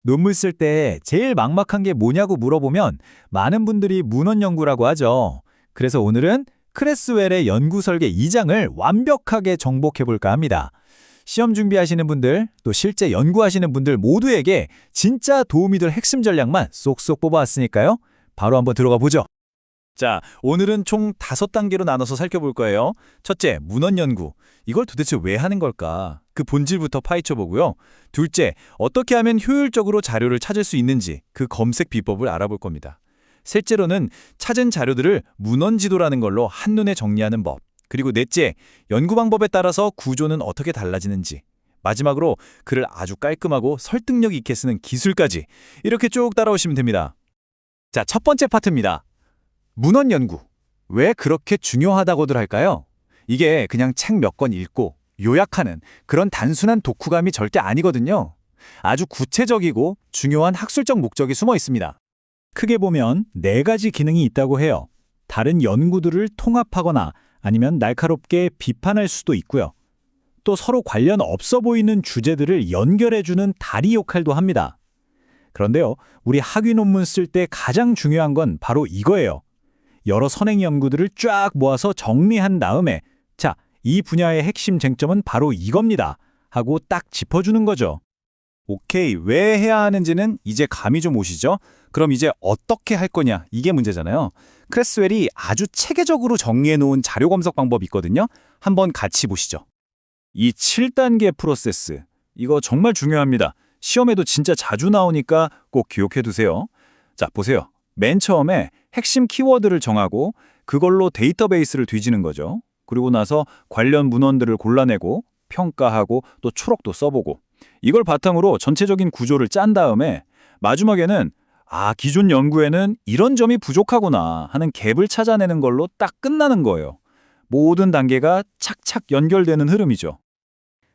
논문 쓸 때 제일 막막한 게 뭐냐고 물어보면 많은 분들이 문헌 연구라고 하죠. 그래서 오늘은 크레스웰의 연구 설계 2장을 완벽하게 정복해 볼까 합니다. 시험 준비하시는 분들, 또 실제 연구하시는 분들 모두에게 진짜 도움이 될 핵심 전략만 쏙쏙 뽑아왔으니까요. 바로 한번 들어가 보죠. 자, 오늘은 총 5단계로 나눠서 살펴볼 거예요. 첫째, 문헌 연구. 이걸 도대체 왜 하는 걸까? 그 본질부터 파헤쳐 보고요. 둘째, 어떻게 하면 효율적으로 자료를 찾을 수 있는지 그 검색 비법을 알아볼 겁니다. 셋째로는 찾은 자료들을 문헌 지도라는 걸로 한눈에 정리하는 법. 그리고 넷째, 연구 방법에 따라서 구조는 어떻게 달라지는지. 마지막으로 글을 아주 깔끔하고 설득력 있게 쓰는 기술까지 이렇게 쭉 따라오시면 됩니다. 자, 첫 번째 파트입니다. 문헌 연구. 왜 그렇게 중요하다고들 할까요? 이게 그냥 책 몇 권 읽고 요약하는 그런 단순한 독후감이 절대 아니거든요. 아주 구체적이고 중요한 학술적 목적이 숨어 있습니다. 크게 보면 4가지 기능이 있다고 해요. 다른 연구들을 통합하거나 아니면 날카롭게 비판할 수도 있고요. 또 서로 관련 없어 보이는 주제들을 연결해주는 다리 역할도 합니다. 그런데요, 우리 학위 논문 쓸 때 가장 중요한 건 바로 이거예요. 여러 선행 연구들을 쫙 모아서 정리한 다음에 자, 이 분야의 핵심 쟁점은 바로 이겁니다 하고 딱 짚어주는 거죠. 오케이, 왜 해야 하는지는 이제 감이 좀 오시죠? 그럼 이제 어떻게 할 거냐, 이게 문제잖아요. 크레스웰이 아주 체계적으로 정리해놓은 자료 검색 방법이 있거든요. 한번 같이 보시죠. 이 7단계 프로세스, 이거 정말 중요합니다. 시험에도 진짜 자주 나오니까 꼭 기억해두세요. 자, 보세요. 맨 처음에 핵심 키워드를 정하고 그걸로 데이터베이스를 뒤지는 거죠. 그리고 나서 관련 문헌들을 골라내고 평가하고 또 초록도 써보고 이걸 바탕으로 전체적인 구조를 짠 다음에 마지막에는 기존 연구에는 이런 점이 부족하구나 하는 갭을 찾아내는 걸로 딱 끝나는 거예요. 모든 단계가 착착 연결되는 흐름이죠.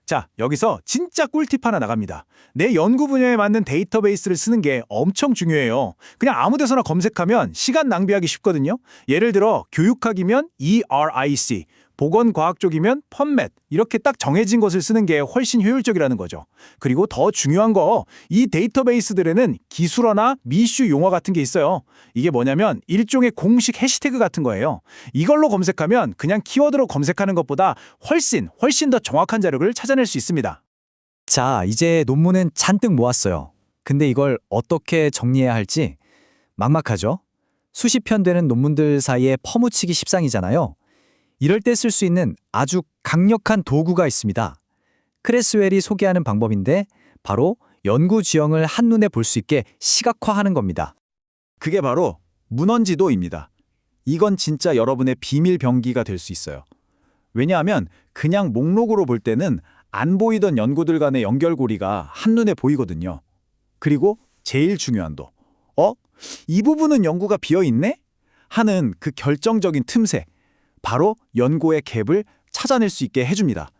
자, 여기서 진짜 꿀팁 하나 나갑니다. 내 연구 분야에 맞는 데이터베이스를 쓰는 게 엄청 중요해요. 그냥 아무 데서나 검색하면 시간 낭비하기 쉽거든요. 예를 들어 교육학이면 ERIC, 보건과학 쪽이면 PubMed 이렇게 딱 정해진 것을 쓰는 게 훨씬 효율적이라는 거죠. 그리고 더 중요한 거, 이 데이터베이스들에는 기술어나 미슈 용어 같은 게 있어요. 이게 뭐냐면 일종의 공식 해시태그 같은 거예요. 이걸로 검색하면 그냥 키워드로 검색하는 것보다 훨씬 더 정확한 자료를 찾아낼 수 있습니다. 자, 이제 논문은 잔뜩 모았어요. 근데 이걸 어떻게 정리해야 할지 막막하죠? 수십 편 되는 논문들 사이에 퍼묻히기 십상이잖아요. 이럴 때 쓸 수 있는 아주 강력한 도구가 있습니다. 크레스웰이 소개하는 방법인데 바로 연구 지형을 한눈에 볼 수 있게 시각화하는 겁니다. 그게 바로 문헌지도입니다. 이건 진짜 여러분의 비밀 병기가 될 수 있어요. 왜냐하면 그냥 목록으로 볼 때는 안 보이던 연구들 간의 연결고리가 한눈에 보이거든요. 그리고 제일 중요한 이 부분은 연구가 비어있네? 하는 그 결정적인 틈새, 바로 연구의 갭을 찾아낼 수 있게 해줍니다.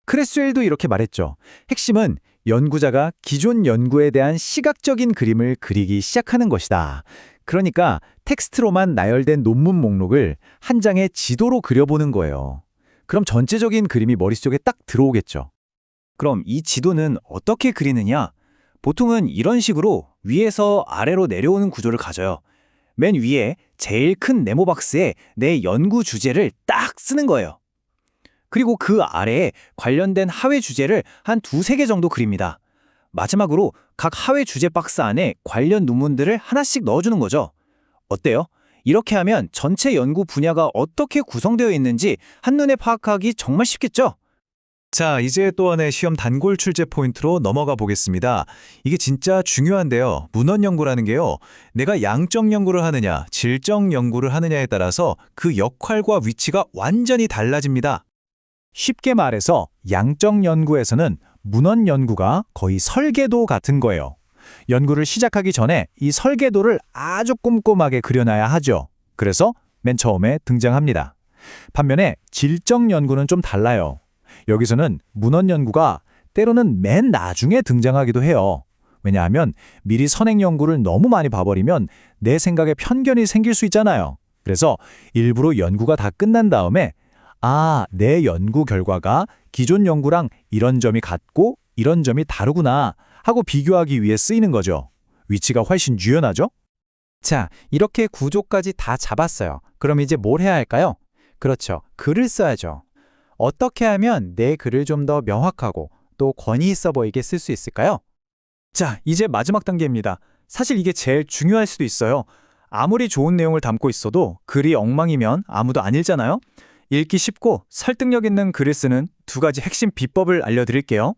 크레스웰도 이렇게 말했죠. 핵심은 연구자가 기존 연구에 대한 시각적인 그림을 그리기 시작하는 것이다. 그러니까 텍스트로만 나열된 논문 목록을 한 장의 지도로 그려보는 거예요. 그럼 전체적인 그림이 머릿속에 딱 들어오겠죠. 그럼 이 지도는 어떻게 그리느냐? 보통은 이런 식으로 위에서 아래로 내려오는 구조를 가져요. 맨 위에 제일 큰 네모 박스에 내 연구 주제를 딱 쓰는 거예요. 그리고 그 아래에 관련된 하회 주제를 한 2-3개 정도 그립니다. 마지막으로 각 하회 주제 박스 안에 관련 논문들을 하나씩 넣어주는 거죠. 어때요? 이렇게 하면 전체 연구 분야가 어떻게 구성되어 있는지 한눈에 파악하기 정말 쉽겠죠? 자, 이제 또 하나의 시험 단골 출제 포인트로 넘어가 보겠습니다. 이게 진짜 중요한데요. 문헌 연구라는 게요. 내가 양적 연구를 하느냐, 질적 연구를 하느냐에 따라서 그 역할과 위치가 완전히 달라집니다. 쉽게 말해서 양적 연구에서는 문헌 연구가 거의 설계도 같은 거예요. 연구를 시작하기 전에 이 설계도를 아주 꼼꼼하게 그려놔야 하죠. 그래서 맨 처음에 등장합니다. 반면에 질적 연구는 좀 달라요. 여기서는 문헌 연구가 때로는 맨 나중에 등장하기도 해요. 왜냐하면 미리 선행 연구를 너무 많이 봐버리면 내 생각에 편견이 생길 수 있잖아요. 그래서 일부러 연구가 다 끝난 다음에 내 연구 결과가 기존 연구랑 이런 점이 같고 이런 점이 다르구나 하고 비교하기 위해 쓰이는 거죠. 위치가 훨씬 유연하죠? 자, 이렇게 구조까지 다 잡았어요. 그럼 이제 뭘 해야 할까요? 그렇죠. 글을 써야죠. 어떻게 하면 내 글을 좀 더 명확하고 또 권위 있어 보이게 쓸 수 있을까요? 자, 이제 마지막 단계입니다. 사실 이게 제일 중요할 수도 있어요. 아무리 좋은 내용을 담고 있어도 글이 엉망이면 아무도 안 읽잖아요? 읽기 쉽고 설득력 있는 글을 쓰는 두 가지 핵심 비법을 알려드릴게요.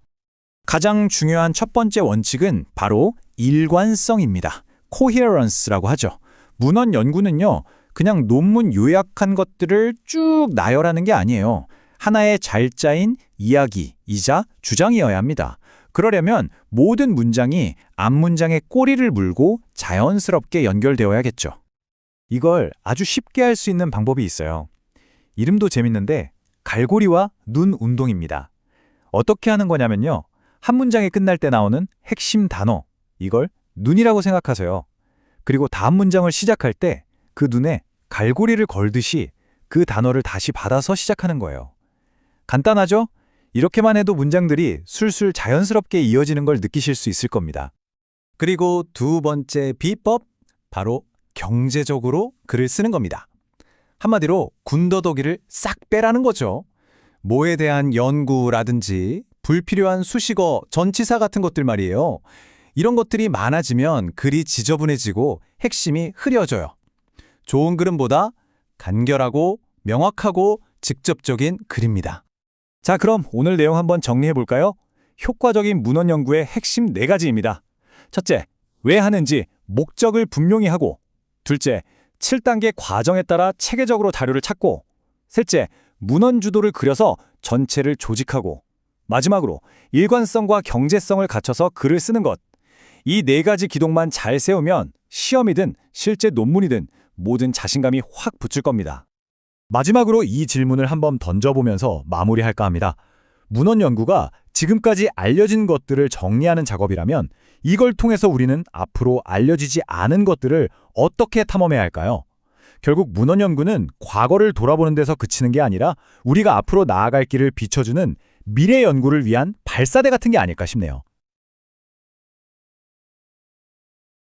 가장 중요한 첫 번째 원칙은 바로 일관성입니다. coherence라고 하죠. 문헌 연구는요, 그냥 논문 요약한 것들을 쭉 나열하는 게 아니에요. 하나의 잘 짜인 이야기이자 주장이어야 합니다. 그러려면 모든 문장이 앞문장의 꼬리를 물고 자연스럽게 연결되어야겠죠. 이걸 아주 쉽게 할 수 있는 방법이 있어요. 이름도 재밌는데 갈고리와 눈 운동입니다. 어떻게 하는 거냐면요. 한 문장이 끝날 때 나오는 핵심 단어, 이걸 눈이라고 생각하세요. 그리고 다음 문장을 시작할 때 그 눈에 갈고리를 걸듯이 그 단어를 다시 받아서 시작하는 거예요. 간단하죠? 이렇게만 해도 문장들이 술술 자연스럽게 이어지는 걸 느끼실 수 있을 겁니다. 그리고 두 번째 비법, 바로 경제적으로 글을 쓰는 겁니다. 한마디로 군더더기를 싹 빼라는 거죠. 뭐에 대한 연구라든지 불필요한 수식어, 전치사 같은 것들 말이에요. 이런 것들이 많아지면 글이 지저분해지고 핵심이 흐려져요. 좋은 글은보다 간결하고 명확하고 직접적인 글입니다. 자, 그럼 오늘 내용 한번 정리해 볼까요? 효과적인 문헌 연구의 핵심 4가지입니다. 첫째, 왜 하는지 목적을 분명히 하고, 둘째, 7단계 과정에 따라 체계적으로 자료를 찾고, 셋째, 문헌 주도를 그려서 전체를 조직하고, 마지막으로 일관성과 경제성을 갖춰서 글을 쓰는 것. 이 4가지 기동만 잘 세우면 시험이든 실제 논문이든 모든 자신감이 확 붙을 겁니다. 마지막으로 이 질문을 한번 던져보면서 마무리할까 합니다. 문헌 연구가 지금까지 알려진 것들을 정리하는 작업이라면 이걸 통해서 우리는 앞으로 알려지지 않은 것들을 어떻게 탐험해야 할까요? 결국 문헌 연구는 과거를 돌아보는 데서 그치는 게 아니라 우리가 앞으로 나아갈 길을 비춰주는 미래 연구를 위한 발사대 같은 게 아닐까 싶네요.